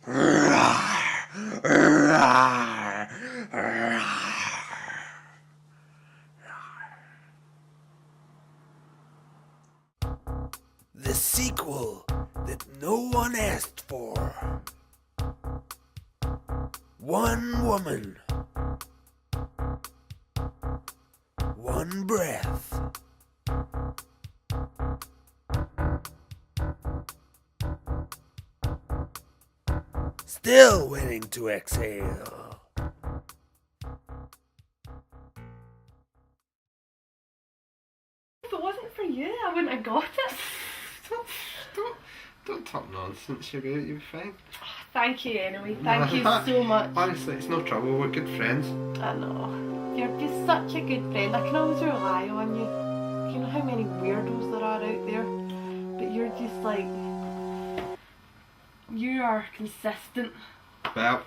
The sequel that no one asked for. One woman. One breath. Still waiting to exhale. If it wasn't for you, I wouldn't have got it. Don't talk nonsense, sugar. You'll be fine. Thank you anyway. Thank you so much. Honestly, it's no trouble. We're good friends. I know. You're just such a good friend. I can always rely on you. You know how many weirdos there are out there, but you're just like, you are consistent. Well,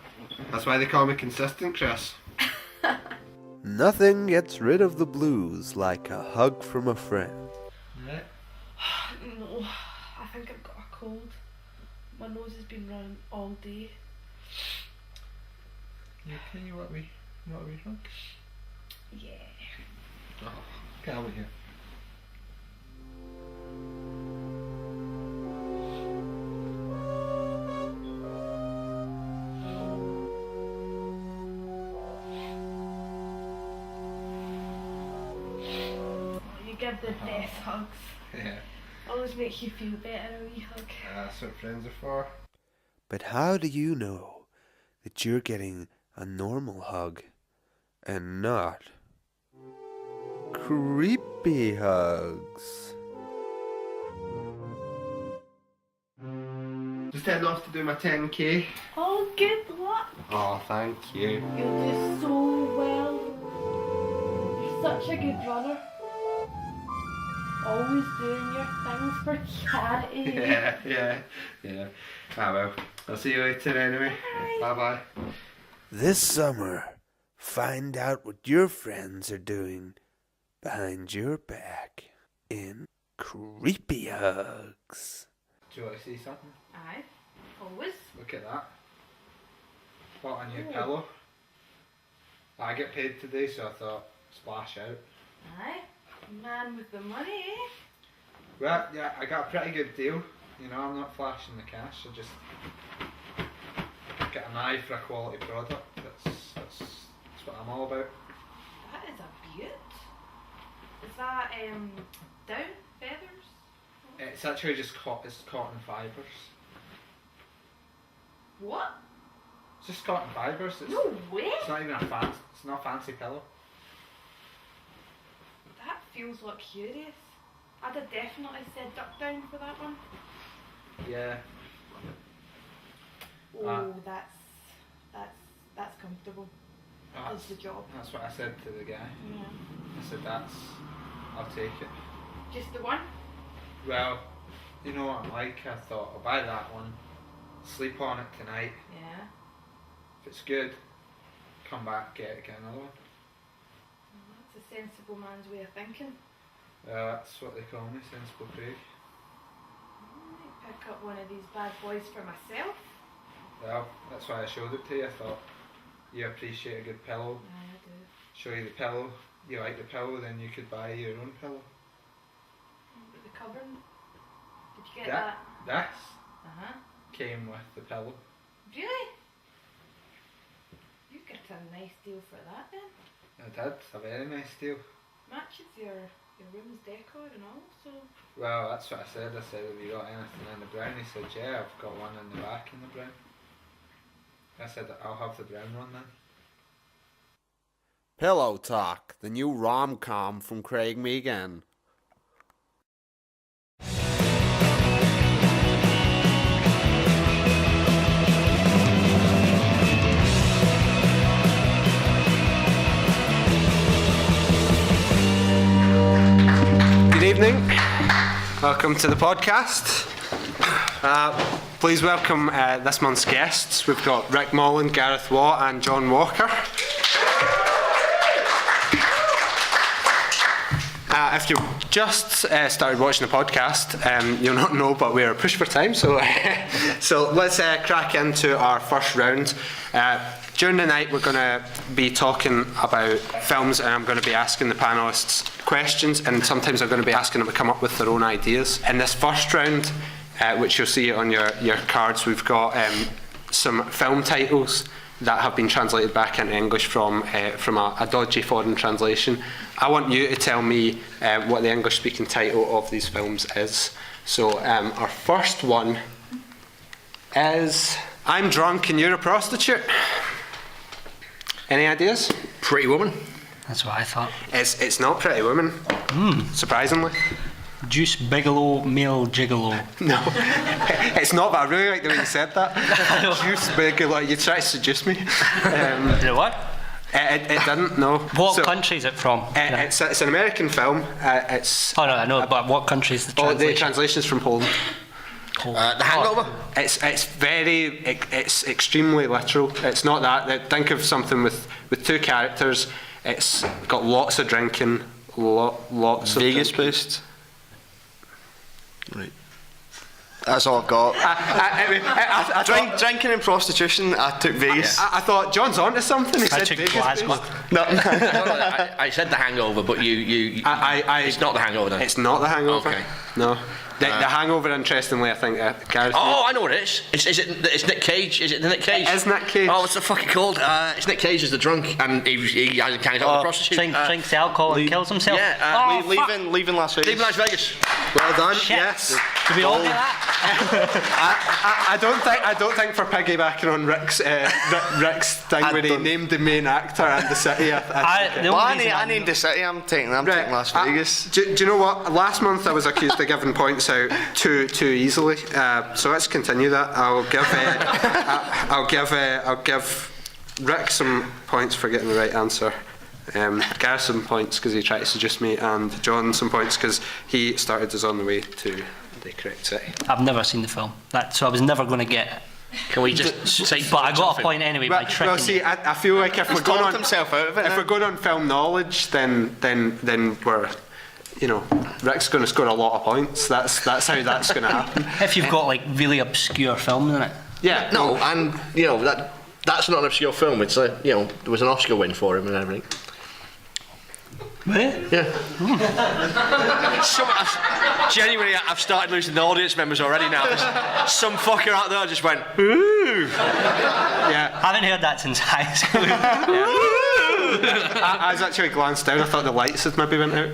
that's why they call me consistent, Chris. Nothing gets rid of the blues like a hug from a friend. Yeah. No, I think I've got a cold. My nose has been running all day. You okay? You want me hug? Yeah. Oh, get out of here. You give the best hugs. Yeah. Always makes you feel better, a wee hug. That's what friends are for. But how do you know that you're getting a normal hug and not creepy hugs? Just heading off to do my 10k. Oh, good luck. Oh, thank you. You'll do so well. You're such a good runner. Always doing your things for charity. Yeah. Ah well, I'll see you later anyway. Bye bye. This summer, find out what your friends are doing behind your back in creepy hugs. Do you want to see something? Aye, always. Look at that. What a new pillow. I get paid today, so I thought splash out. Aye, man with the money, eh? Well, yeah, I got a pretty good deal. You know, I'm not flashing the cash. I just get an eye for a quality product. That's what I'm all about. That is a beaut. Is that down feathers? It's actually just it's cotton fibres. What? It's just cotton fibres. No way. It's not even it's not a fancy pillow. That feels luxurious. I'd have definitely said duck down for that one. Yeah. Oh, that's comfortable. That's the job. That's what I said to the guy. Yeah. I said I'll take it. Just the one? Well, you know what I'm like. I thought I'll buy that one, sleep on it tonight. Yeah. If it's good, come back, get another one. Well, that's a sensible man's way of thinking. That's what they call me, Sensible Craig. I might pick up one of these bad boys for myself. Well, that's why I showed it to you. I thought you appreciate a good pillow. Aye, I do. Show you the pillow. You like the pillow, then you could buy your own pillow. With the covering? Did you get that? This Uh-huh. came with the pillow. Really? You got a nice deal for that then. I did. A very nice deal. Matches your room's decor and all, so... Well, that's what I said. I said, have you got anything in the brown? He said, yeah, I've got one in the back in the brown. I said, I'll have the brown one then. Pillow Talk, the new rom-com from Craig Megan. Good evening. Welcome to the podcast. Please welcome this month's guests. We've got Rick Molland, Gareth Watt and John Walker. If you just started watching the podcast, you'll not know, but we're pushed for time, so so let's crack into our first round. During the night, we're going to be talking about films, and I'm going to be asking the panellists questions, and sometimes I'm going to be asking them to come up with their own ideas. In this first round, which you'll see on your cards, we've got some film titles that have been translated back into English from a dodgy foreign translation. I want you to tell me what the English-speaking title of these films is. So our first one is I'm Drunk and You're a Prostitute. Any ideas? Pretty Woman. That's what I thought. It's not Pretty Woman, surprisingly. Deuce Bigelow, male gigolo. No, it's not, but I really like the way you said that. Deuce Bigelow, you tried to seduce me. You know what? It didn't, no. What country is it from? It's an American film. It's Oh no, I know, but what country is the translation? the translation's from Poland. The Hangover. It's extremely literal. It's not that. Think of something with two characters. It's got lots of drinking, lots of Vegas drinking. based. Right. That's all I've got. I thought, Drinking and prostitution. I took Vegas. I thought John's onto something. He I said took Vegas Glasgow. based. No. I said The Hangover, but you it's not The Hangover then. It's not The Hangover. Okay. No. The Hangover, interestingly, I think Gareth. Oh, I know what it is. It's Nick Cage. Is it Nick Cage? It is Nick Cage. Oh, what's the fucking called? It's Nick Cage as the drunk, and he can't get a prostitute. Drinks alcohol and kills himself. Yeah, leaving Las Vegas. Leaving Las Vegas. Well done. Shit. Yes. Did we all get that? I don't think for piggybacking on Rick's thing where he named the main actor and the city. I named the city. I'm taking Las Vegas. Do you know what? Last month I was accused of giving points out too easily. So let's continue that. I'll give Rick some points for getting the right answer. Gareth some points because he tried to seduce me, and John some points because he started us on the way to the correct city. I've never seen the film, so I was never going to get it. Can we just say? But I got a point anyway by tricking Well, see, I feel like if we're going on himself out of it. if we're going on film knowledge, then we're, Rick's going to score a lot of points. That's how that's going to happen. If you've got like really obscure films in it. Yeah. No, and that's not an obscure film. It's there was an Oscar win for him and everything. Really? Yeah. Genuinely, I've started losing the audience members already now. Some fucker out there just went, ooh. Yeah. I haven't heard that since high school. I was actually glanced down. I thought the lights had maybe went out.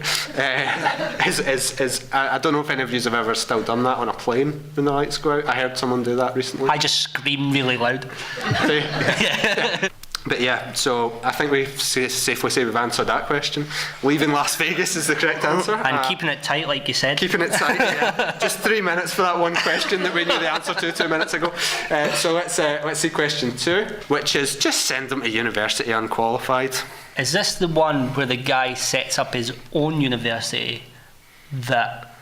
I don't know if any of you have ever still done that on a plane when the lights go out. I heard someone do that recently. I just scream really loud. But yeah, so I think we safely say we've answered that question. Leaving Las Vegas is the correct answer. And keeping it tight, like you said. Keeping it tight, yeah. Just 3 minutes for that one question that we knew the answer to 2 minutes ago. So let's see question 2, which is just send them to university unqualified. Is this the one where the guy sets up his own university that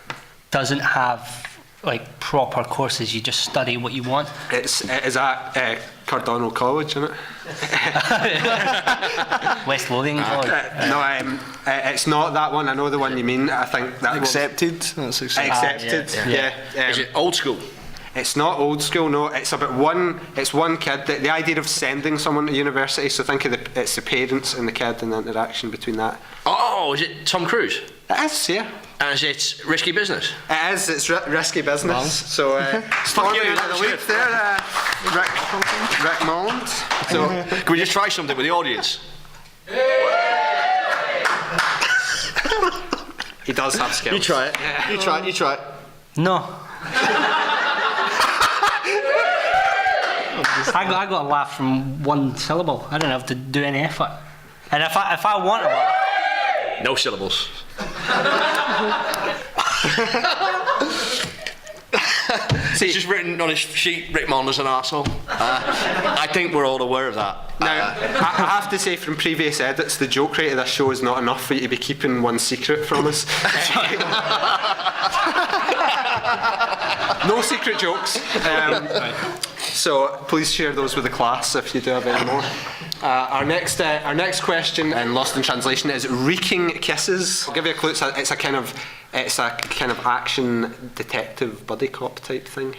doesn't have like proper courses? You just study what you want. Is that Cardonal College, isn't it? West Lothian College. No, it's not that one. I know the one you mean. I think that Accepted. That's accepted. Accepted. Yeah. Is it old school? It's not old school. No, it's about one. It's one kid. The idea of sending someone to university. So think of it's the parents and the kid and the interaction between that. Oh, is it Tom Cruise? It is, yeah. And is it Risky Business? It is. It's risky business. Wrong. So storming you, into the lead there, Rick Molland. So can we just try something with the audience? He does have skills. You try it. Yeah. You try it. No. I got a laugh from one syllable. I don't have to do any effort. And if I want to laugh, No syllables. See, It's just written on his sheet, Rick Molland's an arsehole. I think we're all aware of that. now, I have to say from previous edits, the joke rate of this show is not enough for you to be keeping one secret from us. No secret jokes. So please share those with the class if you do have any more. Our next question in Lost in Translation is reeking kisses. I'll give you a clue. It's a kind of action detective buddy cop type thing.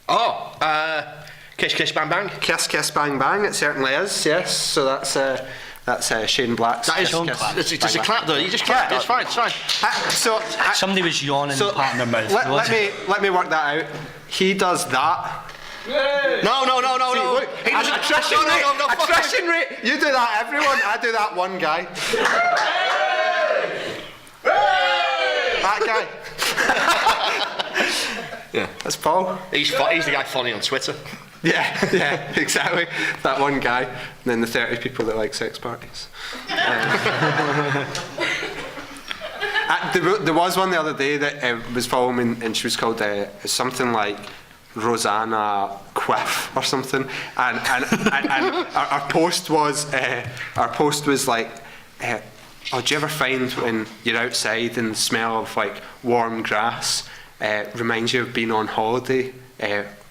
Oh, Kiss Kiss Bang Bang. Kiss Kiss Bang Bang. It certainly is. Yes. So that's Shane Black's. That is Kiss, on Kiss, clap. It's Bang, a Bang. clap though. You just clap. It's fine. It's fine. Somebody was yawning So and patting their mouth. let me work that out. He does that. No. Look, He doesn't. attrition rate. No, fuck Attrition rate. You do that, everyone. I do that one guy. That guy. Yeah. That's Paul. He's the guy funny on Twitter. Yeah, exactly. That one guy. And then the 30 people that like sex parties. There was one the other day that was following, and she was called something like Rosanna Quiff or something, and our post was like, oh, do you ever find when you're outside and the smell of like warm grass reminds you of being on holiday?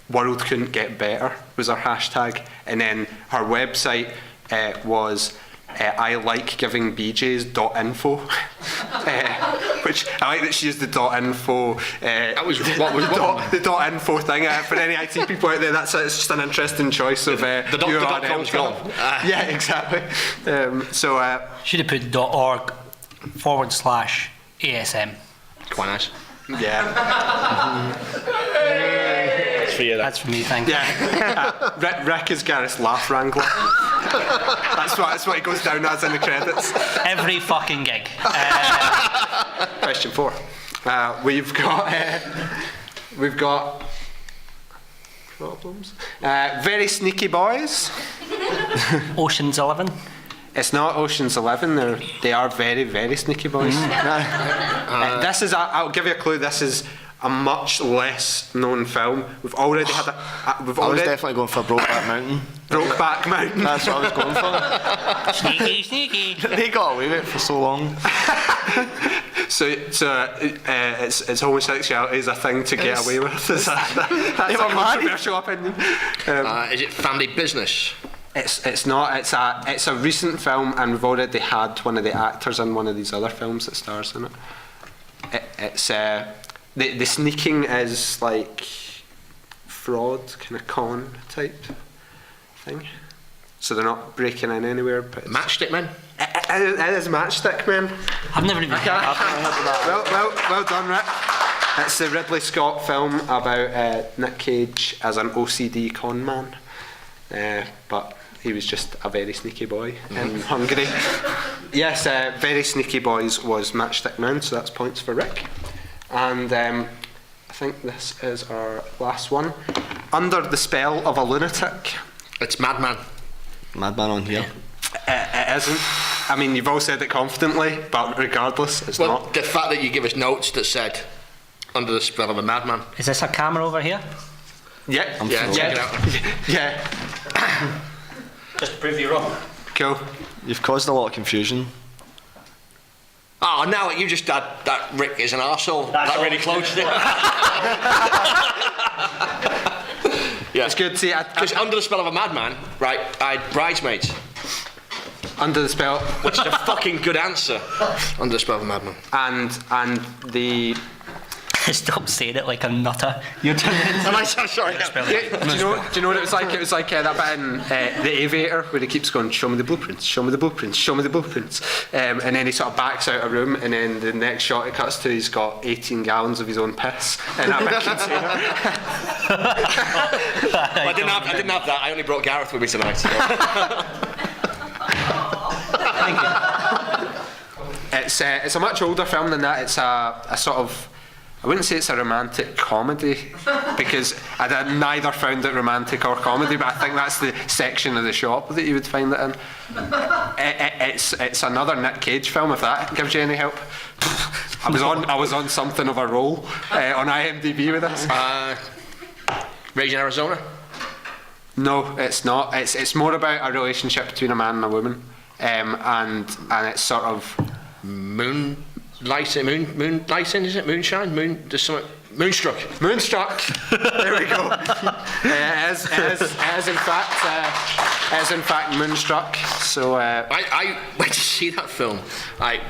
World couldn't get better was our hashtag, and then her website was I like giving BJs.info, which I like that she used the .info. That was what was the .info thing. For any IT people out there, it's just an interesting choice of the .com's gone. Yeah, exactly. Should have put .org/ASM. Quite nice. Yeah. It's for you. That's for me, thank you. Yeah. Rick is Gareth's laugh wrangler. That's what he goes down as in the credits. Every fucking gig. Question 4. We've got problems. Very Sneaky Boys. Ocean's 11. It's not Ocean's 11. They are very, very sneaky boys. This is. I'll give you a clue. This is a much less known film. We've already had I was definitely going for Brokeback Mountain. Brokeback Mountain. That's what I was going for. Sneaky. They got away with it for so long. So it's homosexuality is a thing to get away with. That's a controversial opinion. Is it Family Business? It's not. It's a recent film, and we've already had one of the actors in one of these other films that stars in it. It's the sneaking is like fraud, kind of con type thing. So they're not breaking in anywhere. But Matchstick Men. It is Matchstick Men. I've never even heard of that. Well done, Rick. It's the Ridley Scott film about Nick Cage as an OCD con man, but he was just a very sneaky boy in Hungary. Yes, Very Sneaky Boys was Matchstick Men, so that's points for Rick. And I think this is our last one. Under the Spell of a Lunatic. It's Madman. Madman on here. It isn't. I mean, you've all said it confidently, but regardless, it's not. The fact that you give us notes that said Under the Spell of a Madman. Is this a camera over here? Yeah. Check it out. Yeah. Just to prove you wrong. Cool. You've caused a lot of confusion. Oh, now you just had that Rick is an arsehole. That really close to it. Yeah. It's good. See, Because Under the Spell of a Madman, right, I had Bridesmaids. Under the Spell, Which is a fucking good answer. Under the Spell of a Madman. and the. Stop saying it like a nutter. You're turning into... Am I sorry? Do you know what it was like? It was like that bit in The Aviator where he keeps going, show me the blueprints, show me the blueprints, show me the blueprints. And then he sort of backs out a room, and then the next shot it cuts to he's got 18 gallons of his own piss in that big container. I didn't have that. I only brought Gareth with me tonight. So. Thank you. It's a much older film than that. It's a sort of, I wouldn't say it's a romantic comedy because I neither found it romantic or comedy, but I think that's the section of the shop that you would find it in. It's another Nick Cage film, if that gives you any help. I was on something of a roll on IMDb with this. Raising Arizona? No, it's not. It's more about a relationship between a man and a woman, and it's sort of Moonlighting, is it? Moonshine? There's something Moonstruck. Moonstruck. There we go. As in fact Moonstruck. So I went to see that film.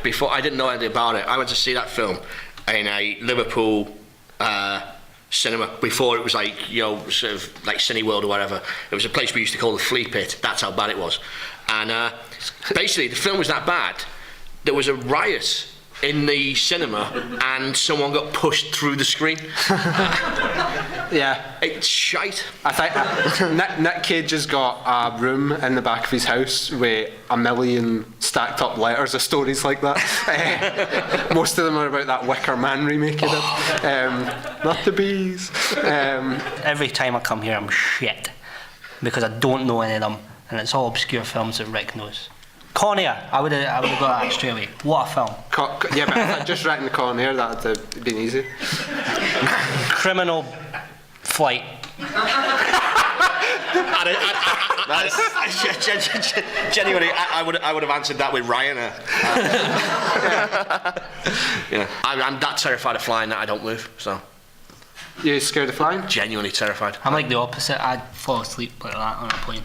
Before I didn't know anything about it. I went to see that film in a Liverpool cinema before it was like, you know, sort of like Cineworld or whatever. It was a place we used to call the Flea Pit. That's how bad it was. And basically, the film was that bad. There was a riot in the cinema, and someone got pushed through the screen. yeah. It's shite. I think Nick Cage has got a room in the back of his house with 1 million stacked up letters of stories like that. Most of them are about that Wicker Man remake of it. Not the bees. Every time I come here, I'm shit because I don't know any of them, and it's all obscure films that Rick knows. Con Air, I would have got that straight away. What a film! Yeah, but if I'd just written the Con Air, that would have been easy. Criminal Flight. Genuinely, I would have answered that with Ryanair. Yeah, I'm that terrified of flying that I don't move. So. You scared of flying? Genuinely terrified. I'm like the opposite. I'd fall asleep like that on a plane.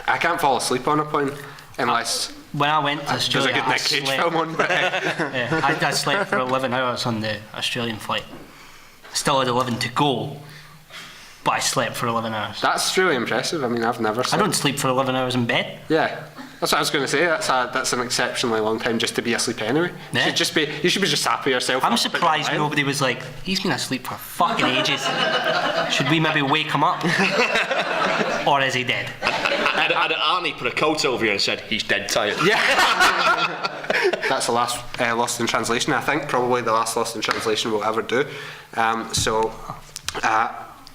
I can't fall asleep on a plane unless when I went to there's a Australia, good I Nick Cage slept. film on. But Yeah, I slept for 11 hours on the Australian flight. Still had 11 to go, but I slept for 11 hours. that's really impressive. I mean, I've never. I don't sleep for 11 hours in bed. Yeah, that's what I was going to say. That's an exceptionally long time just to be asleep anyway. Yeah. You should be just happy yourself. I'm up, but surprised you're lying. nobody was like, he's been asleep for fucking ages. Should we maybe wake him up? Or is he dead? Had Arnie put a coat over you and said, he's dead tired. Yeah. That's the last Lost in Translation. I think probably the last Lost in Translation we'll ever do.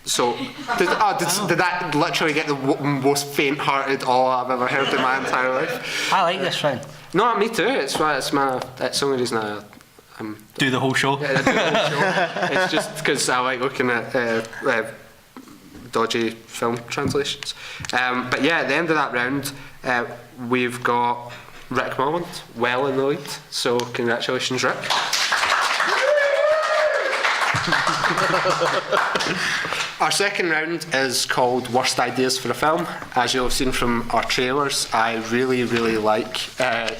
So did that literally get the most faint-hearted awe I've ever heard in my entire life? I like this round. No, me too. It's the only reason I'm Do the whole show. Yeah, I do the whole show. It's just because I like looking at dodgy film translations. But yeah, at the end of that round, we've got Rick Molland well in the lead. So congratulations, Rick. Our second round is called Worst Ideas for a Film. As you'll have seen from our trailers, I really, really like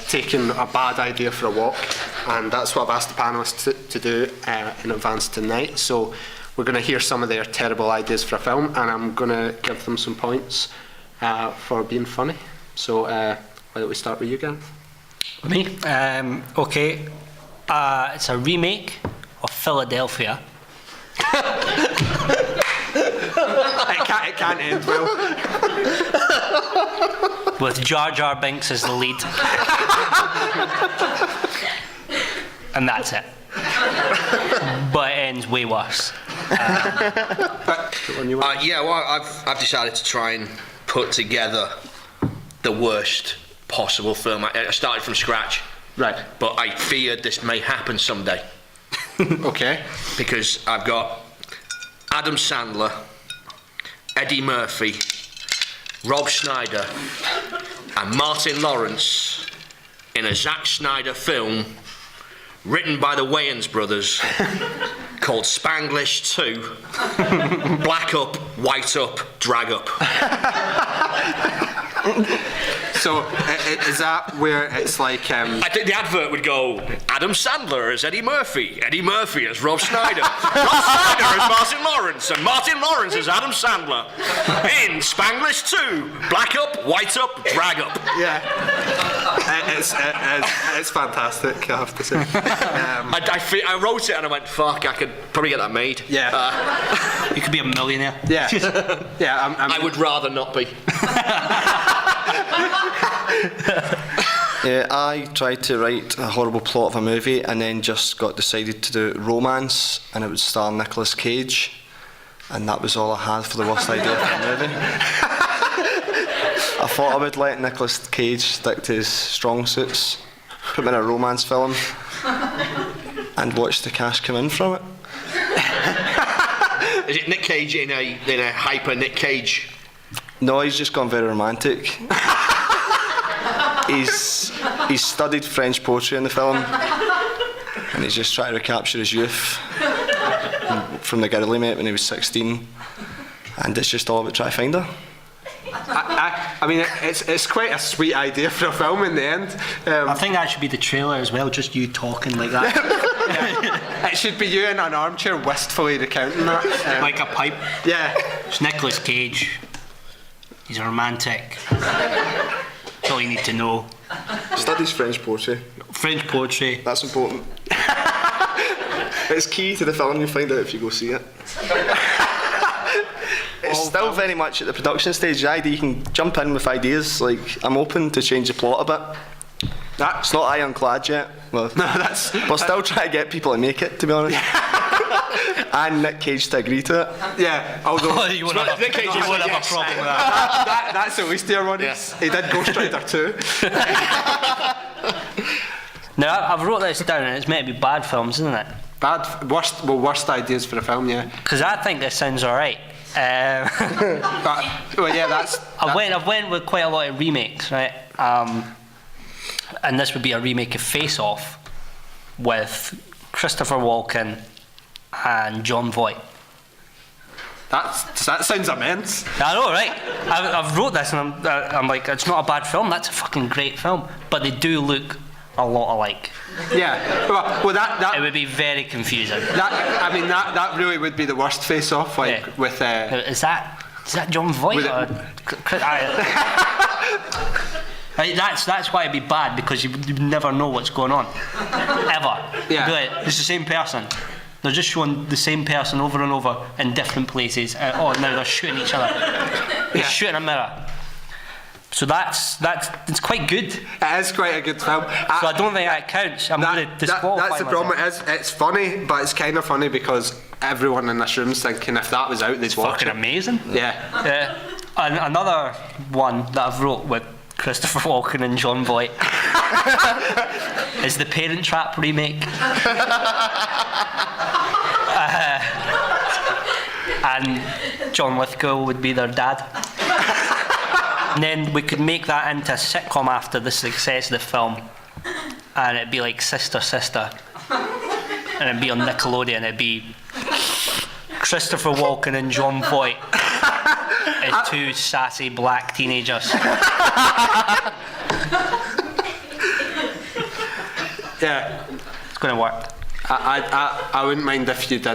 taking a bad idea for a walk, and that's what I've asked the panellists to do in advance tonight. So we're going to hear some of their terrible ideas for a film, and I'm going to give them some points for being funny. So why don't we start with you, Gareth? Me? Okay. It's a remake of Philadelphia. It can't end well. With Jar Jar Binks as the lead. And that's it. But it ends way worse. Yeah, well, I've decided to try and put together the worst possible film. I started from scratch. Right. But I feared this may happen someday. Okay. Because I've got Adam Sandler, Eddie Murphy, Rob Schneider, and Martin Lawrence in a Zack Snyder film written by the Wayans brothers called Spanglish 2, Black Up, White Up, Drag Up. So is that where it's like? I think the advert would go, Adam Sandler as Eddie Murphy as Rob Schneider, Rob Schneider as Martin Lawrence, and Martin Lawrence as Adam Sandler in Spanglish 2, Black Up, White Up, Drag Up. Yeah, it's fantastic, I have to say. I wrote it and I went, fuck, I could probably get that made. Yeah. You could be a millionaire. Yeah. Yeah. I would rather not be. I tried to write a horrible plot of a movie and then just got decided to do romance, and it would star Nicolas Cage, and that was all I had for the worst idea for a movie. I thought I would let Nicolas Cage stick to his strong suits, put him in a romance film, and watch the cash come in from it. Is it Nick Cage in a hyper Nick Cage? No, he's just gone very romantic. He's studied French poetry in the film, and he's just trying to recapture his youth and from the girl he met when he was 16, and it's just all about trying to find her. I mean, it's quite a sweet idea for a film in the end. I think that should be the trailer as well, just you talking like that. It should be you in an armchair wistfully recounting that. Like a pipe. Yeah. It's Nicolas Cage. He's a romantic. That's all you need to know. Studies French poetry. French poetry. That's important. It's key to the film, you'll find out if you go see it. It's still very much at the production stage. The idea, you can jump in with ideas. Like, I'm open to change the plot a bit. It's not ironclad yet. Well, we're still trying to get people to make it, to be honest. And Nick Cage to agree to it. Yeah, although You won't have a problem with that. that's at least the irony. He did Ghost Rider 2. Now, I've wrote this down, and it's meant to be bad films, isn't it? Worst ideas for a film, yeah. Because I think this sounds alright. But, well, yeah, I went with quite a lot of remakes, right? And this would be a remake of Face Off with Christopher Walken and John Voight. that sounds immense. I know, right? I've wrote this and I'm like, it's not a bad film. That's a fucking great film. But they do look a lot alike. Yeah, well, It that would be very confusing. that really would be the worst face-off, like Yeah. with. Is that John Voight? With Or, Right, that's why it'd be bad, because you never know what's going on, ever. Yeah. Be like, it's the same person. They're just showing the same person over and over in different places. Now they're shooting each other. They're shooting a mirror. So it's quite good. It is quite a good film. So I don't think that counts. I'm going to disqualify that's the myself. problem. It's funny, but it's kind of funny because everyone in this room's thinking if that was out, they'd watch Fucking it. amazing. Yeah. And another one that I've wrote with Christopher Walken and John Voight is the Parent Trap remake. And John Lithgow would be their dad. And then we could make that into a sitcom after the success of the film, and it'd be like Sister Sister, and it'd be on Nickelodeon. It'd be Christopher Walken and John Voight as two sassy black teenagers. Yeah. It's going to work. I wouldn't mind if you did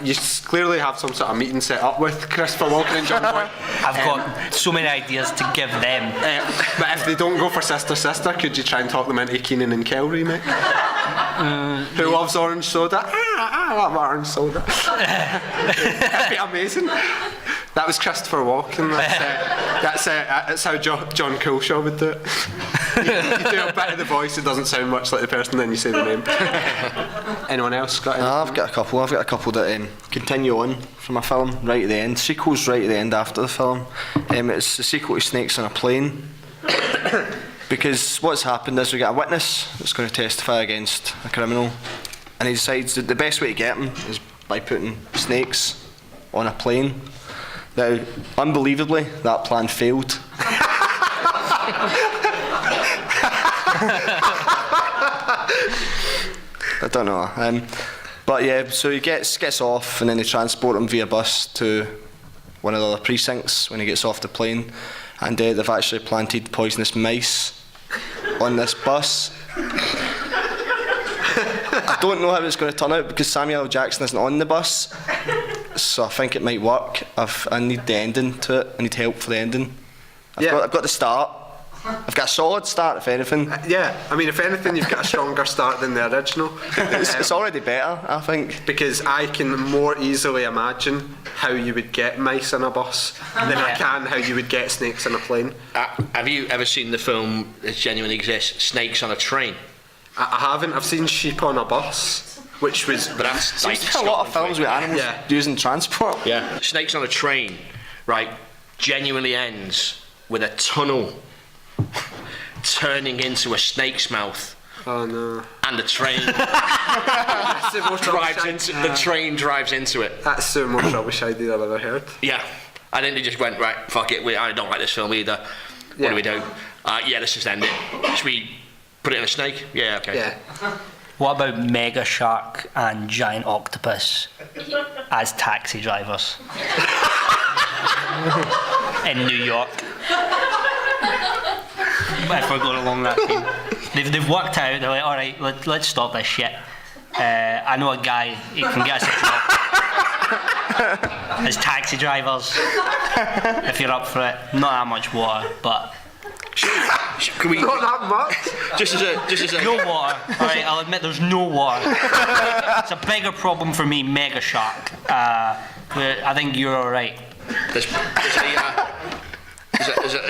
you clearly have some sort of meeting set up with Christopher Walken and John Voight. I've got so many ideas to give them. But if they don't go for Sister Sister, could you try and talk them into Keenan and Kel remake? Who loves orange soda? I love orange soda. That'd be amazing. That was Christopher Walken. That's how John Coulshaw would do it. You do a bit of the voice, it doesn't sound much like the person, then you say the name. Anyone else got any? I've got a couple that continue on from a film right at the end. Sequels right at the end after the film. It's the sequel to Snakes on a Plane. Because what's happened is we get a witness that's going to testify against a criminal, and he decides that the best way to get him is by putting snakes on a plane. Now, unbelievably, that plan failed. I don't know. But yeah, so he gets off, and then they transport him via bus to one of the other precincts when he gets off the plane, and they've actually planted poisonous mice on this bus. I don't know how it's going to turn out because Samuel L. Jackson isn't on the bus, so I think it might work. I need the ending to it. I need help for the ending. I've got the start. I've got a solid start, if anything. Yeah, I mean, if anything, you've got a stronger start than the original. It's already better, I think. Because I can more easily imagine how you would get mice on a bus than I can how you would get snakes on a plane. Have you ever seen the film that genuinely exists, Snakes on a Train? I haven't. I've seen sheep on a bus, which was... But that's like There's a lot of films with animals using transport. Yeah. Snakes on a Train, right, genuinely ends with a tunnel turning into a snake's mouth. Oh no. And the train drives into it. That's the most rubbish idea I've ever heard. Yeah. I think they just went, right, fuck it, I don't like this film either. What do we do? Let's just end it. Should we put it in a snake? Yeah, okay. Yeah. What about Mega Shark and Giant Octopus as taxi drivers in New York? If we're going along that theme. They've worked out, they're like, alright, let's stop this shit. I know a guy, he can get us a job as taxi drivers, if you're up for it. Not that much water, but... Can we, Not that much. just as a No water. Alright, I'll admit there's no water. It's a bigger problem for me, Mega Shark. I think you're alright. there's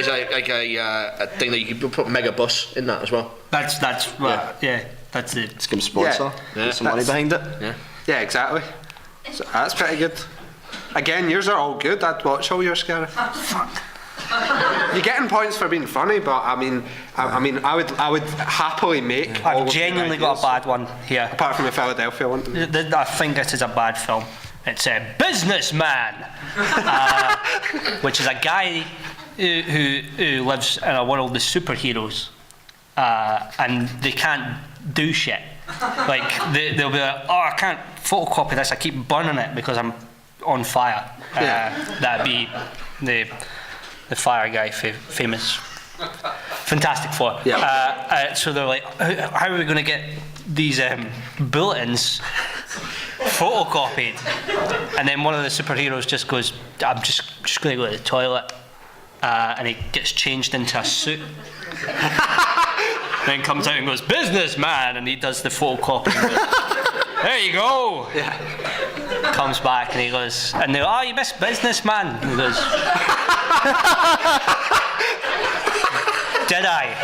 like a thing that you can put Mega Bus in that as well. That's that's it. Let's give him a sponsor. Yeah. Get some money behind it. Yeah, exactly. So that's pretty good. Again, yours are all good. I'd watch all yours, Gareth. Fuck. You're getting points for being funny, but I mean, I would happily make. all I've of your genuinely got a ideas. bad one here. Apart from the Philadelphia one. I think this is a bad film. It's a Businessman, which is a guy who lives in a world of superheroes, and they can't do shit. Like they'll be like, oh, I can't photocopy this. I keep burning it because I'm on fire. That'd be the fire guy, famous Fantastic Four. Yeah. So they're like, how are we going to get these bulletins photocopied? And then one of the superheroes just goes, I'm just going to go to the toilet, and he gets changed into a suit. Then comes out and goes, Businessman, and he does the photocopy. And goes, there you go. Yeah. Comes back and he goes, and they go, oh, you missed Businessman. And he goes, did I?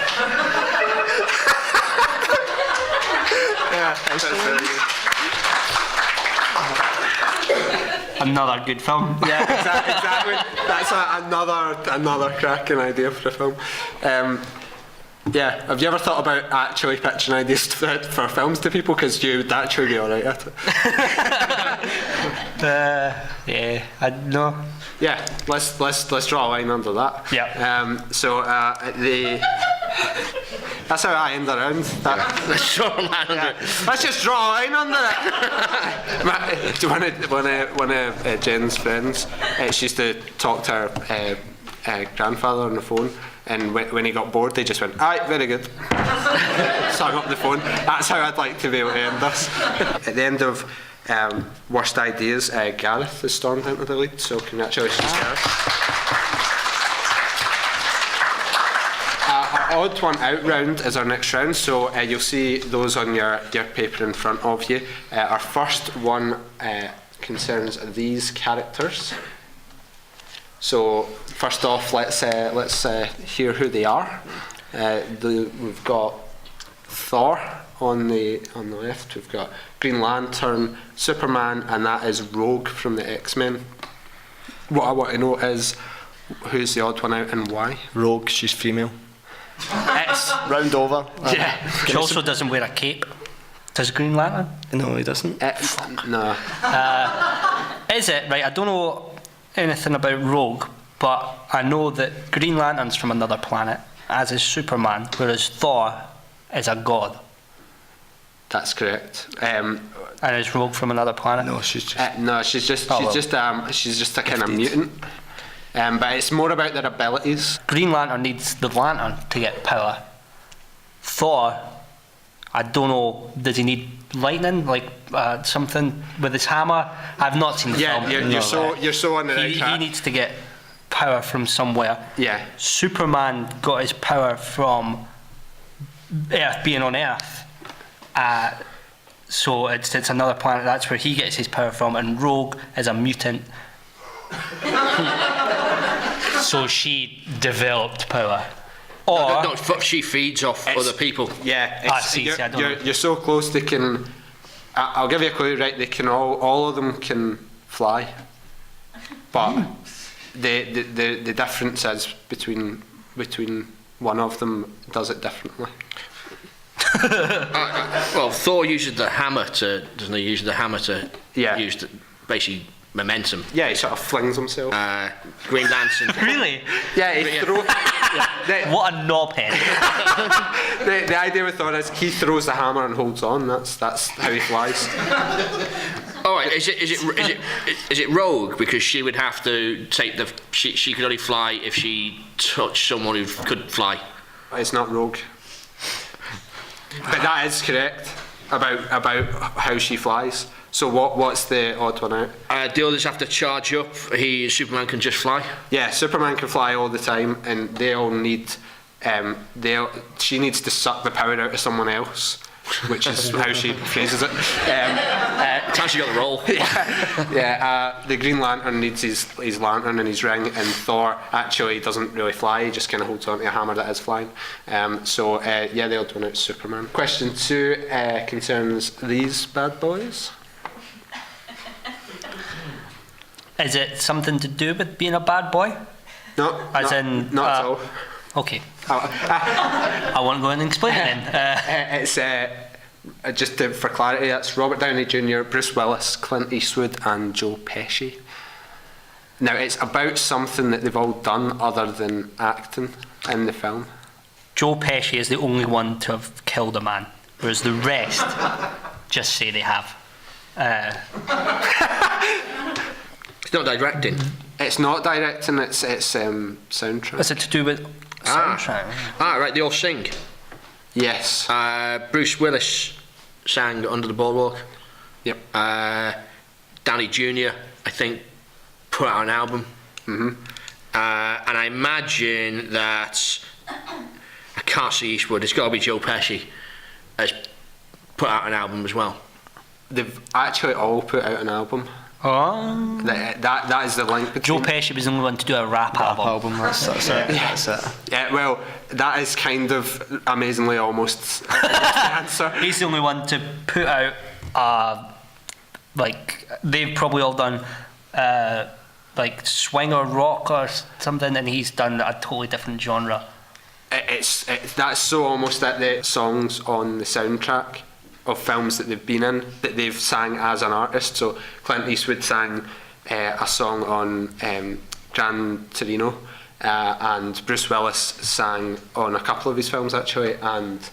Yeah. That's very good. Another good film. Yeah, exactly. That's another cracking idea for a film. Yeah, have you ever thought about actually pitching ideas for films to people? Because you would actually be alright at it. Yeah, I know. Yeah, let's draw a line under that. Yeah. That's how I end the round. Let's draw a line under it. Let's just draw a line under it. One of Jen's friends, she used to talk to her grandfather on the phone, and when he got bored, they just went, "Aye, very good." So hung up the phone. That's how I'd like to be able to end this. At the end of worst ideas, Gareth has stormed into the lead. So congratulations, Gareth. Our odd one out round is our next round, so you'll see those on your paper in front of you. Our first one concerns these characters. So first off, let's hear who they are. We've got Thor on the left. We've got Green Lantern, Superman, and that is Rogue from the X-Men. What I want to know is who's the odd one out and why. Rogue, she's female. It's, Round over. Yeah. she also doesn't wear a cape. Does Green Lantern? No, he doesn't. No. Is it? Right, I don't know anything about Rogue, but I know that Green Lantern's from another planet, as is Superman, whereas Thor is a god. That's correct. And is Rogue from another planet? No, she's just. No, she's just a kind of Gifted. mutant. But it's more about their abilities. Green Lantern needs the lantern to get power. Thor, I don't know, does he need lightning, like something with his hammer? I've not seen the Yeah, film. you're so on the right He track. needs to get power from somewhere. Yeah. Superman got his power from Earth, being on Earth. So it's another planet, that's where he gets his power from, and Rogue is a mutant. So she developed power. Or No, she feeds off other people. Yeah, I see, I don't know. you're so close. They can. I'll give you a clue. Right, they can all of them can fly, but the difference is between one of them does it differently. Well, Thor uses the hammer to, doesn't he? Use the hammer to Yeah. use basically momentum. Yeah, he sort of flings himself. Green Lantern. really? Yeah, he throws. What a knobhead. The idea with Thor is he throws the hammer and holds on. That's how he flies. All right, is it Rogue because she would have to take the she could only fly if she touched someone who could fly. It's not Rogue, but that is correct about how she flies. So what's the odd one out? The others have to charge up. Superman can just fly. Yeah, Superman can fly all the time, and they all need. She needs to suck the power out of someone else, which is how she phrases it. It's how she got the role. The Green Lantern needs his lantern and his ring, and Thor actually doesn't really fly, he just kind of holds onto a hammer that is flying. The odd one out is Superman. Question 2 concerns these bad boys. Is it something to do with being a bad boy? No, As not, in, not at all. Okay. I won't go in and explain it then. It's for clarity, that's Robert Downey Jr., Bruce Willis, Clint Eastwood, and Joe Pesci. Now, it's about something that they've all done other than acting in the film. Joe Pesci is the only one to have killed a man, whereas the rest just say they have. It's not directing. It's not directing, it's soundtrack. Is it to do with soundtrack? Right, they all sing. Yes. Bruce Willis sang Under the Boardwalk. Yep. Downey Jr., I think, put out an album. Mm-hmm. And I imagine that I can't see Eastwood. It's got to be Joe Pesci has put out an album as well. They've actually all put out an album. Oh. That is the link between. Joe Pesci was the only one to do a rap album. That's it. That's it. Yeah, well, that is kind of amazingly almost the answer. He's the only one to put out they've probably all done swing or rock or something, and he's done a totally different genre. That's so almost that the songs on the soundtrack of films that they've been in that they've sang as an artist. So Clint Eastwood sang a song on Gran Torino, and Bruce Willis sang on a couple of his films actually, and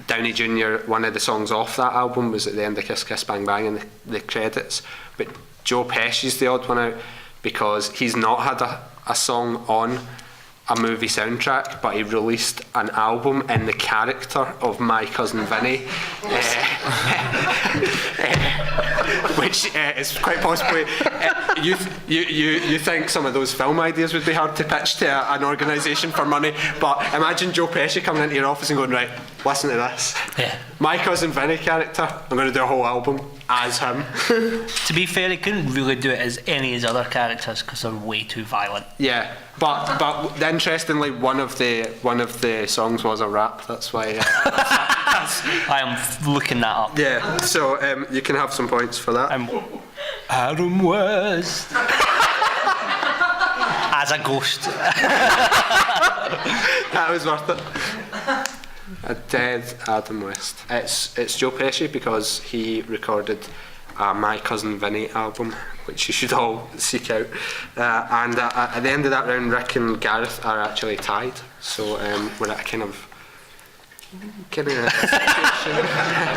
Downey Jr., one of the songs off that album was at the end of Kiss Kiss Bang Bang in the credits. But Joe Pesci's the odd one out because he's not had a song on a movie soundtrack, but he released an album in the character of My Cousin Vinny, which is quite possibly you think some of those film ideas would be hard to pitch to an organisation for money, but imagine Joe Pesci coming into your office and going, right, listen to this. Yeah. My Cousin Vinny character, I'm going to do a whole album as him. To be fair, he couldn't really do it as any of his other characters because they're way too violent. Yeah, but interestingly, one of the songs was a rap. That's why. I am looking that up. Yeah, so you can have some points for that. Adam West as a ghost. That was worth it. A dead Adam West. It's Joe Pesci because he recorded a My Cousin Vinny album, which you should all seek out. And at the end of that round, Rick and Gareth are actually tied. So we're at a kind of situation,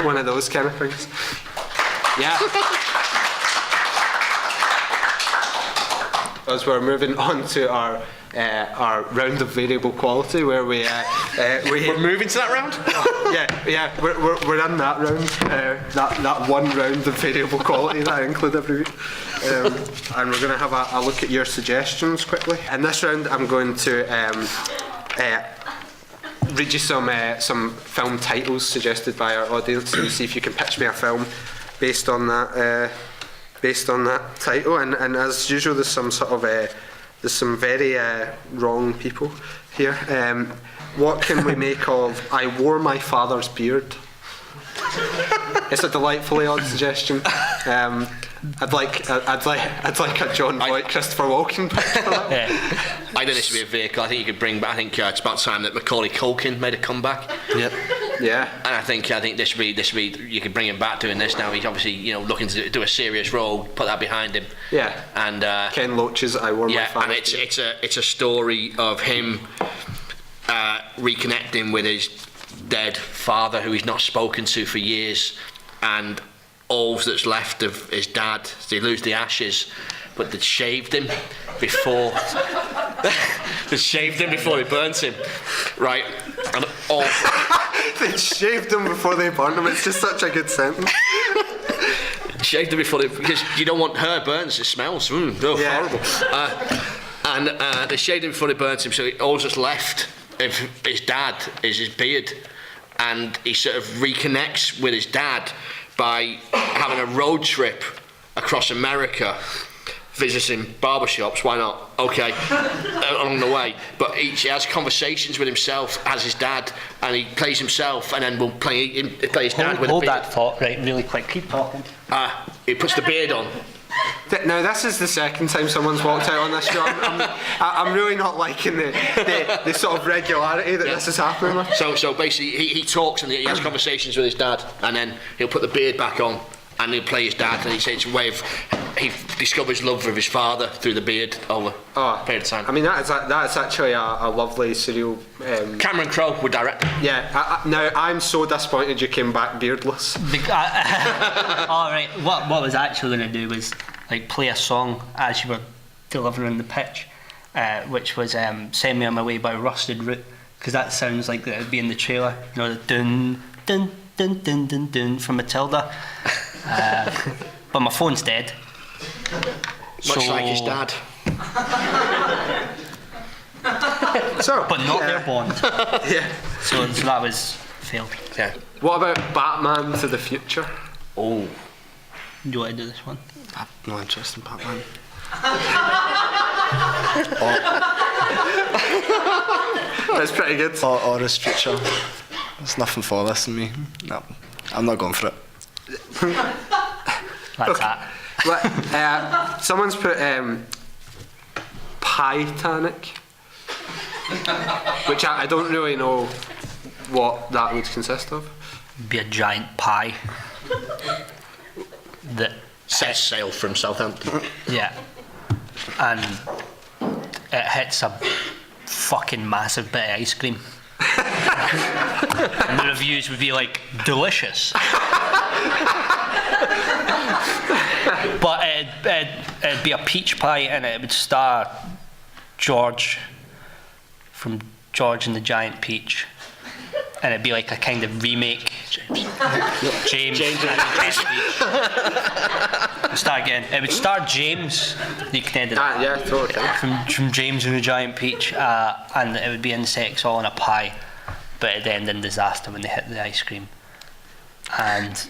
one of those kind of things. Yeah. As we're moving on to our round of variable quality, where we're moving to that round. we're in that round, that one round of variable quality that I include every week, and we're going to have a look at your suggestions quickly. In this round, I'm going to read you some film titles suggested by our audience and see if you can pitch me a film based on that title. And as usual, there's some sort of there's some very wrong people here. What can we make of I Wore My Father's Beard? It's a delightfully odd suggestion. I'd like a John Voight, Christopher Walken pick for that. Yeah. I think this should be a vehicle. I think you could bring back. I think it's about time that Macaulay Culkin made a comeback. Yep. Yeah. And I think this should be. You could bring him back doing this now. He's obviously looking to do a serious role. Put that behind him. Yeah. And Ken Loach's I Wore My Father's Beard. And it's a story of him reconnecting with his dead father, who he's not spoken to for years, and all that's left of his dad. They lose the ashes, but they'd shaved him before. They shaved him before they burnt him, right? And all. They shaved him before they burned him. It's just such a good sentence. Shaved him before they, because you don't want her burns. It smells. Horrible. And they shaved him before they burnt him. So all that's left of his dad is his beard, and he sort of reconnects with his dad by having a road trip across America, visiting barbershops. Why not? Okay, along the way. But he has conversations with himself as his dad, and he plays himself, and then we'll play his dad with a Hold beard. that thought, right, really quick. Keep talking. He puts the beard on. Now, this is the second time someone's walked out on this show. I'm really not liking the sort of regularity that this is happening with. So basically, he talks and he has conversations with his dad, and then he'll put the beard back on, and he'll play his dad, and he says it's a way of he discovers love for his father through the beard over a period of time. I mean, that is actually a lovely surreal. Cameron Crowe would direct it. Yeah. Now I'm so disappointed you came back beardless. All right. What was actually going to do was like play a song as you were delivering the pitch, which was "Send Me On My Way" by Rusted Root, because that sounds like it would be in the trailer. You know, the dun dun dun dun dun dun from Matilda. But my phone's dead. Much like his dad. But not their bond. Yeah. So that was failed. Yeah. What about Batman to the Future? Oh. Do you want to do this one? I have no interest in Batman. That's pretty good. Or his future. There's nothing for this in me. No, I'm not going for it. That's that. Someone's put Titanic, which I don't really know what that would consist of. Be a giant pie that Sets sail from Southampton. yeah, and it hits a fucking massive bit of ice cream. And the reviews would be like, delicious. But it'd be a peach pie, and it would star George from George and the Giant Peach, and it'd be like a kind of remake. James and the Giant Peach. Start again. It would star James. You can edit it. Yeah, totally. From James and the Giant Peach, and it would be insects all in a pie, but it'd end in disaster when they hit the ice cream. And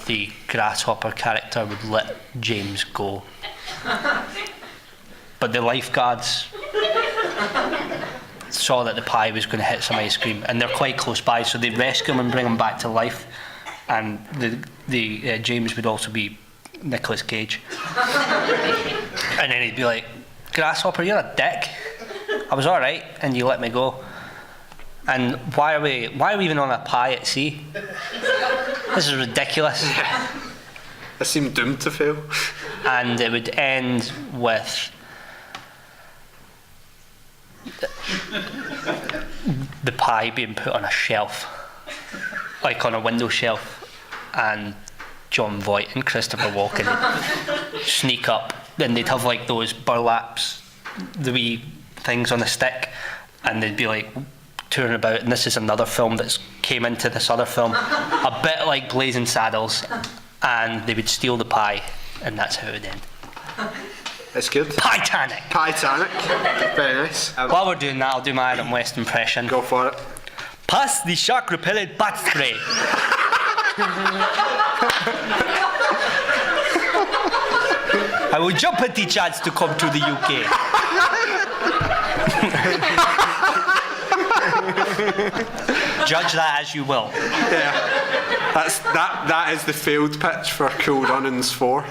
the grasshopper character would let James go. But the lifeguards saw that the pie was going to hit some ice cream, and they're quite close by, so they'd rescue him and bring him back to life. And the James would also be Nicolas Cage. And then he'd be like, "Grasshopper, you're a dick. I was alright, and you let me go. And why are we even on a pie at sea? This is ridiculous." I seem doomed to fail. And it would end with the pie being put on a shelf, like on a window shelf, and John Voight and Christopher Walken sneak up, and they'd have like those burlaps, the wee things on a stick, and they'd be like touring about, and this is another film that's came into this other film, a bit like Blazing Saddles, and they would steal the pie, and that's how it would end. It's good. Titanic. Titanic. Very nice. While we're doing that, I'll do my Adam West impression. Go for it. Pass the shark repellent bat spray. I will jump at the chance to come to the UK. Judge that as you will. Yeah. That is the failed pitch for Cool Runnings 4.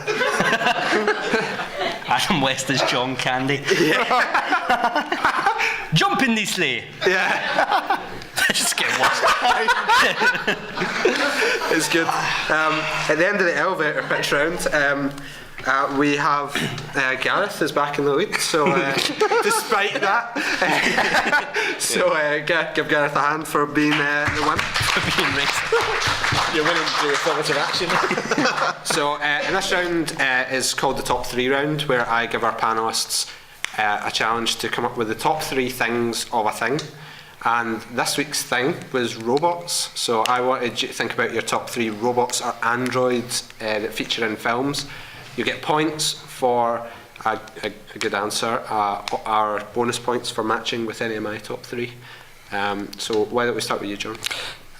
Adam West is John Candy. Jump in the sleigh. Yeah. Just get worse. It's good. At the end of the elevator pitch round, We have Gareth is back in the lead, so despite that, give Gareth a hand for being the winner. You're winning through affirmative action. So in this round is called the top 3 round, where I give our panellists a challenge to come up with the top 3 things of a thing. And this week's thing was robots. So I wanted you to think about your top 3 robots or androids that feature in films. You get points for a good answer, or bonus points for matching with any of my top 3. So why don't we start with you, John?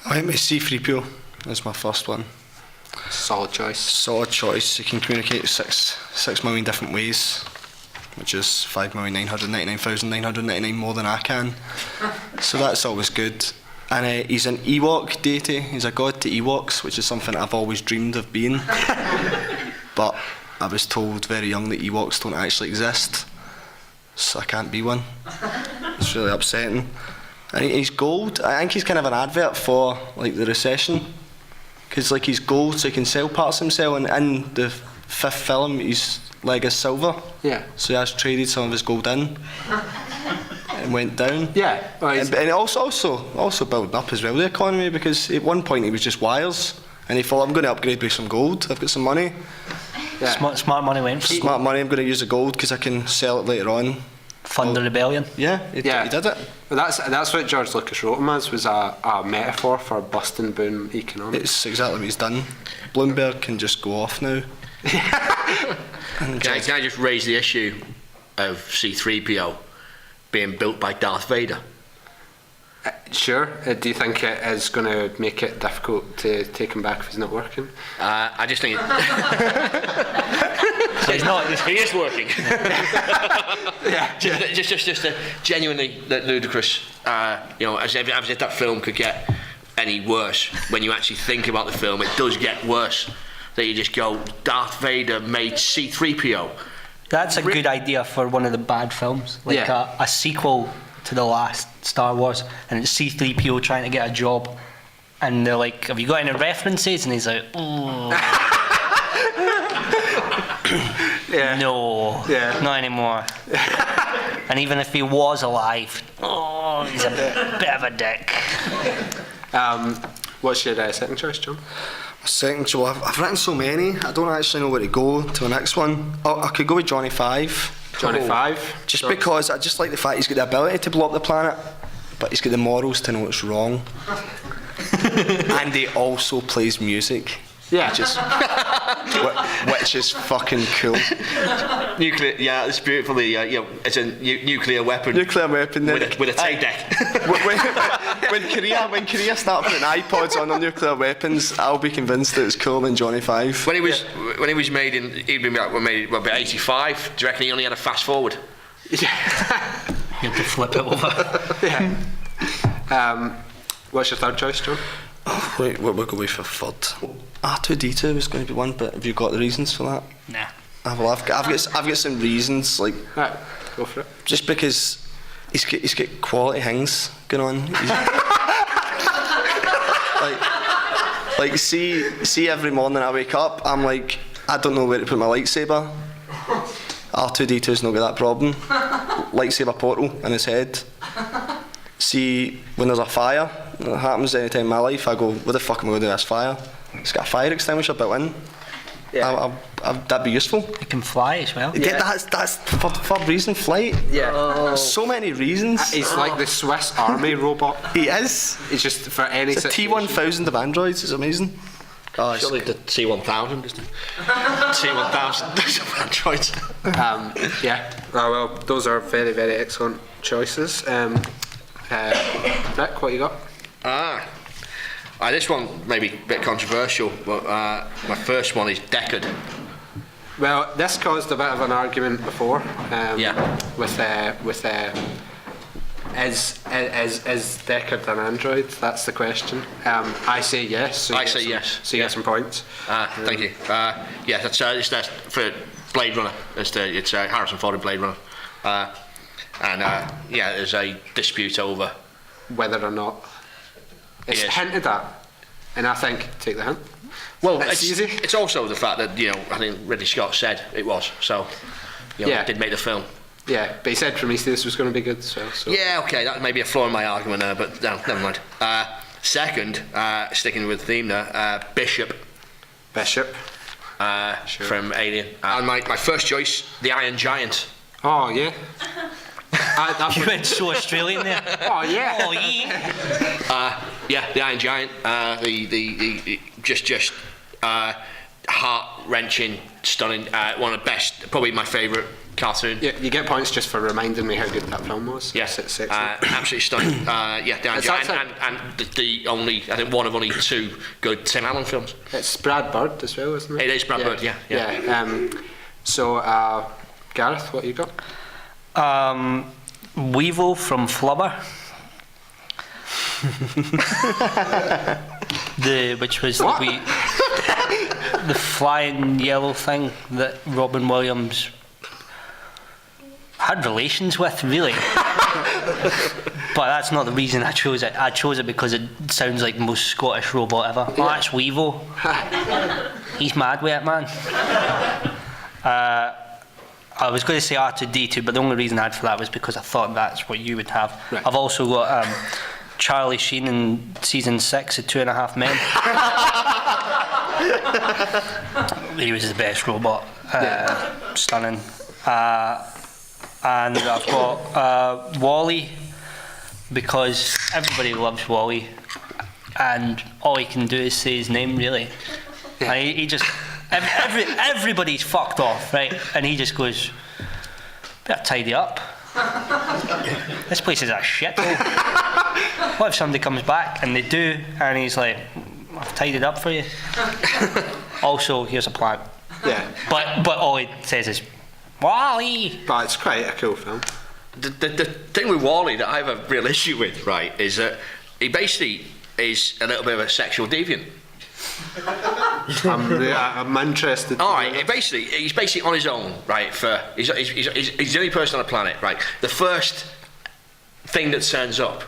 I went with C-3PO as my first one. Solid choice. Solid choice. You can communicate 6 million different ways, which is 5,999,999 more than I can. So that's always good. And he's an Ewok deity. He's a god to Ewoks, which is something I've always dreamed of being. But I was told very young that Ewoks don't actually exist, so I can't be one. It's really upsetting. And he's gold. I think he's kind of an advert for like the recession, because like he's gold, so he can sell parts of himself. And in the 5th film, his leg is silver. Yeah. So he has traded some of his gold in and went down. Yeah. Well, and it also built up as well the economy, because at one point he was just wires, and he thought, I'm going to upgrade with some gold. I've got some money. yeah. Smart money went for Smart money. I'm going to use the gold because I can sell it later on. fund the rebellion. Yeah, he did it. Well, that's what George Lucas wrote him as, was a metaphor for busting boom economics. It's exactly what he's done. Bloomberg can just go off now. Can I just raise the issue of C-3PO being built by Darth Vader? Sure. Do you think it is going to make it difficult to take him back if he's not working? I just think He's not. he is working. Yeah. just a genuinely ludicrous. As if that film could get any worse. When you actually think about the film, it does get worse. That you just go, Darth Vader made C-3PO. That's a good idea for one of the bad films, like Yeah. a sequel to the last Star Wars, and it's C-3PO trying to get a job, and they're like, "Have you got any references?" And he's like, Yeah. "No, not anymore." And even if he was alive, he's a bit of a dick. What's your second choice, John? Second, so I've written so many, I don't actually know where to go to the next one. I could go with Johnny Five. Johnny Five? Just because I just like the fact he's got the ability to blow up the planet, but he's got the morals to know it's wrong. And he also plays music. Yeah. Which is fucking cool. Nuclear, yeah, it's beautifully, it's a nuclear weapon. Nuclear weapon. With a tape deck. when Korea start putting iPods on their nuclear weapons, I'll be convinced that it's cooler than Johnny Five. When he was made in, he'd been about 85. Do you reckon he only had a fast forward? You have to flip it over. Yeah. What's your third choice, John? Oh, wait, we'll go with for third. R2D2 was going to be one, but have you got the reasons for that? Nah. Well, I've got some reasons, like Right, go for it. just because he's got quality things going on. like see every morning I wake up, I'm like, I don't know where to put my lightsaber. R2D2's not got that problem. Lightsaber portal in his head. See, when there's a fire that happens any time in my life, I go, what the fuck am I going to do with this fire? It's got a fire extinguisher built in. Yeah. That'd be useful. He can fly as well. Yeah, that's for reason flight. Yeah. So many reasons. He's like the Swiss Army robot. He is. It's just for any It's a situation. T1000 of androids. It's amazing. Oh, Surely the T1000, isn't it? T1000 of androids. Yeah. Oh, well, those are very, very excellent choices. Nick, what you got? This one may be a bit controversial, but my first one is Deckard. Well, this caused a bit of an argument before. With is Deckard an android? That's the question. I say yes. So I say yes. So you get some points. Thank you. Yeah, that's for Blade Runner. It's Harrison Ford in Blade Runner. There's a dispute over Whether or not it's Yes. hinted at, and I think take the hint. Well, That's easy. it's also the fact that, I think Ridley Scott said it was. So, Yeah. he did make the film. Yeah, but he said Prometheus was going to be good, so. Yeah, okay, that may be a flaw in my argument there, but no, never mind. Second, sticking with the theme there, Bishop from Alien. And my first choice, The Iron Giant. Oh, yeah. You went so Australian there. Oh, yeah. Oh, yeah. Yeah, The Iron Giant. The just heart-wrenching, stunning. One of the best, probably my favourite cartoon. Yeah, you get points just for reminding me how good that film was. Yes, it's sexy. absolutely stunning. Yeah, The Iron It's Giant, outside- and the only, I think one of only two good Tim Allen films. It's Brad Bird as well, isn't it? It is Brad Bird, yeah. So, Gareth, what you got? Weevil from Flubber. Which was the flying yellow thing that Robin Williams had relations with, really. But that's not the reason I chose it. I chose it because it sounds like the most Scottish robot ever. Oh, that's Weevil. He's mad with it, man. I was going to say R2-D2, but the only reason I had for that was because I thought that's what you would have. Right. I've also got Charlie Sheen in season 6 of 2.5 Men. He was the best robot. Stunning. And I've got Wall-E, because everybody loves Wall-E, and all he can do is say his name, really. Yeah. And he just everybody's fucked off, right? And he just goes, "Better tidy up. This place is a shithole. What if somebody comes back?" And they do, and he's like, "I've tidied up for you. Also, here's a plant." Yeah. But all he says is, "Wall-E." But it's quite a cool film. The thing with Wall-E that I have a real issue with, right, is that he basically is a little bit of a sexual deviant. I'm interested. All right, he's basically on his own, right? He's the only person on the planet, right? The first thing that turns up,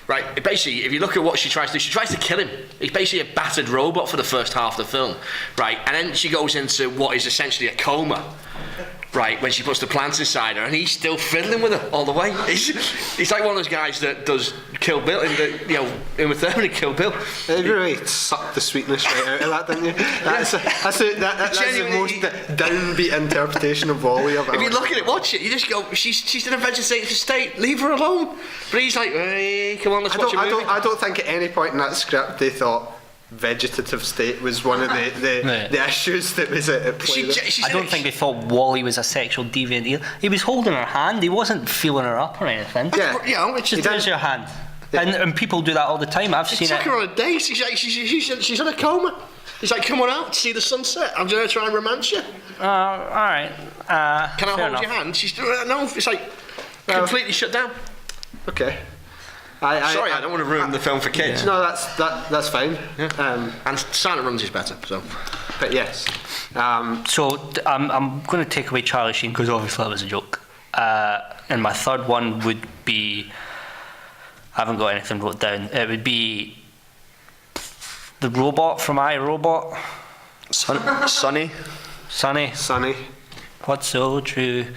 right? Basically, if you look at what she tries to do, she tries to kill him. He's basically a battered robot for the first half of the film, right? And then she goes into what is essentially a coma, right? When she puts the plants inside her, and he's still fiddling with her all the way. He's like one of those guys that does Kill Bill, Uma Thurman in Kill Bill. You really sucked the sweetness right out of that, didn't you? That's the most downbeat interpretation of Wall-E. If you look at it, watch it, you just go, she's in a vegetative state, leave her alone. But he's like, hey, come on, let's watch a movie. I don't think at any point in that script they thought vegetative state was one of the issues that was at play there. I don't think they thought Wall-E was a sexual deviant either. He was holding her hand, he wasn't feeling her up or anything. Yeah, it's Just there's your hand. Yeah. And people do that all the time. I've He seen took it. her on a date. She's in a coma. He's like, come on out, see the sunset. I'm going to try and romance you. Alright. Can I fair hold enough. your hand? She's doing no. It's like completely shut down. Okay. Sorry, I don't want to ruin the film for kids. No, that's fine. Yeah. And Silent Runs is better. So, But yes. So I'm going to take away Charlie Sheen because obviously that was a joke. And my third one would be, I haven't got anything wrote down. It would be the robot from iRobot. Sonny. Sonny. What's so true?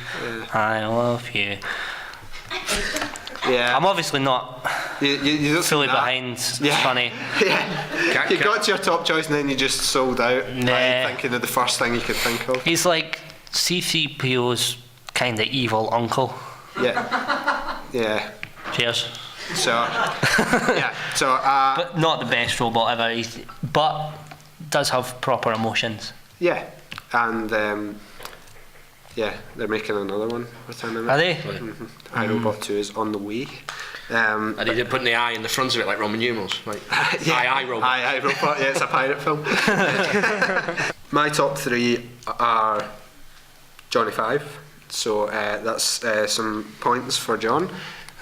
I love you. Yeah. I'm obviously not you don't fully think that? behind Yeah. Sonny. Yeah. You got to your top choice and then you just sold out by thinking of the first thing you could think of. He's like C-3PO's kind of evil uncle. Yeah. Yeah. Cheers. So, yeah. So, But not the best robot ever. But does have proper emotions. yeah. And, yeah, they're making another one within a minute. Are they? iRobot 2 is on the way. and he did put the I in the front of it like Roman numerals. Like, I Robot. I Robot, yeah, it's a pirate film. My top three are Johnny Five. So that's some points for John.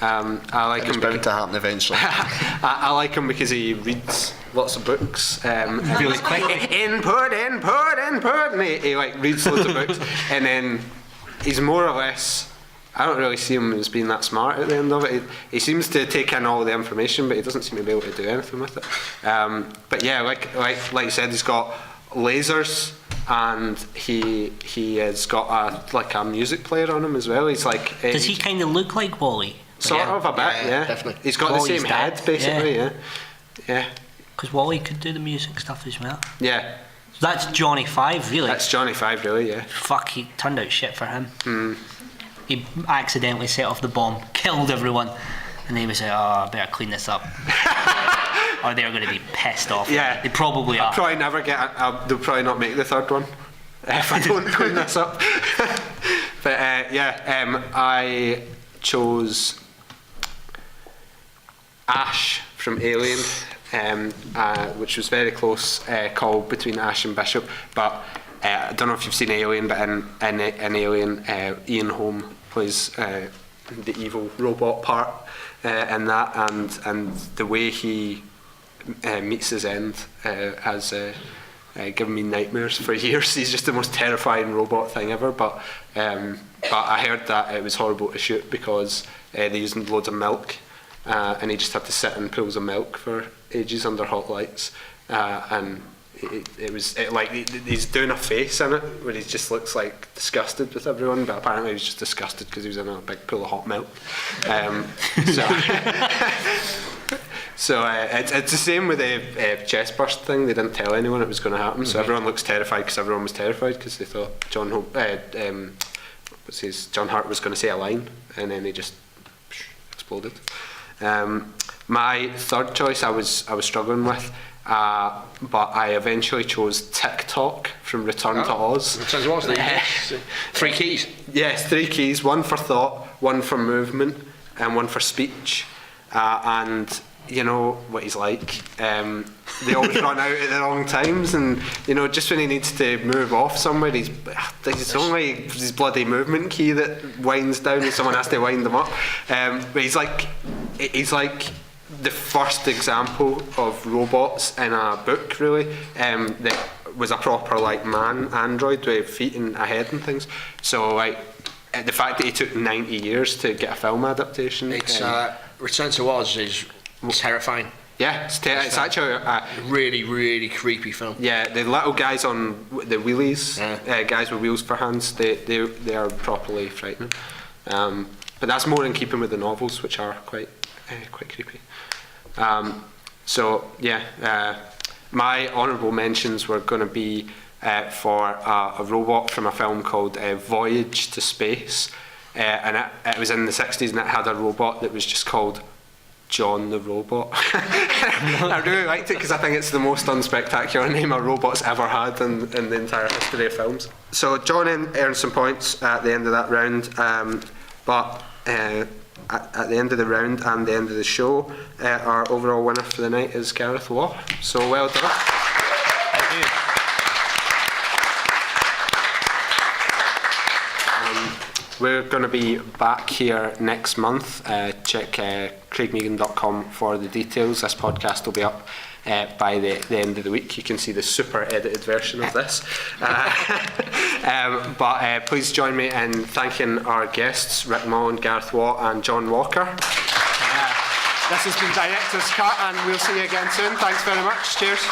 I like It's him bound to happen eventually. I like him because he reads lots of books really quick. Input. And he like reads loads of books, and then he's more or less I don't really see him as being that smart at the end of it. He seems to take in all the information, but he doesn't seem to be able to do anything with it. But yeah, like you said, he's got lasers, and he has got a music player on him as well. He's like, Does he kind of look like Wally? sort of a bit, yeah. Definitely. He's got Wally's the same dad, head, basically, yeah. Because Wally could do the music stuff as well. Yeah, So that's Johnny Five, really. that's Johnny Five, really, yeah. Fuck, he turned out shit for him. He accidentally set off the bomb, killed everyone, and he was like, "Oh, I better clean this up." Or they're going to be pissed off. Yeah. They probably are. Probably never get. They'll probably not make the third one if I don't clean this up. But I chose Ash from Alien, which was very close call between Ash and Bishop. But I don't know if you've seen Alien, but in Alien, Ian Holm plays the evil robot part in that, and the way he meets his end has given me nightmares for years. He's just the most terrifying robot thing ever. But I heard that it was horrible to shoot because they used loads of milk, and he just had to sit in pools of milk for ages under hot lights, and he's doing a face in it where he just looks like disgusted with everyone, but apparently he was just disgusted because he was in a big pool of hot milk. So it's the same with the chest burst thing. They didn't tell anyone it was going to happen, so everyone looks terrified because everyone was terrified because they thought John Hurt was going to say a line, and then he just exploded. My third choice I was struggling with, but I eventually chose TikTok from Return to Oz. Return to Oz, three keys. Yes, 3 keys, one for thought, one for movement, and one for speech. And you know what he's like. They always run out at the wrong times, and you know, just when he needs to move off somewhere, there's only his bloody movement key that winds down, and someone has to wind them up. But he's like the first example of robots in a book, really, that was a proper like man android with feet and a head and things. So like the fact that he took 90 years to get a film adaptation. It's Return to Oz is terrifying. Yeah, it's actually Really, really creepy film. yeah, the little guys on the wheelies, guys with wheels for hands, they are properly frightening. But that's more in keeping with the novels, which are quite creepy. My honourable mentions were going to be for a robot from a film called Voyage to Space, and it was in the 60s, and it had a robot that was just called John the Robot. I really liked it because I think it's the most unspectacular name a robot's ever had in the entire history of films. So John earned some points at the end of that round, but at the end of the round and the end of the show, our overall winner for the night is Gareth Waugh. So well done. Thank you. We're going to be back here next month. Check craigmegan.com for the details. This podcast will be up by the end of the week. You can see the super edited version of this. But please join me in thanking our guests, Rick Mullen, Gareth Waugh and John Walker. This has been Director's Cut, and we'll see you again soon. Thanks very much. Cheers.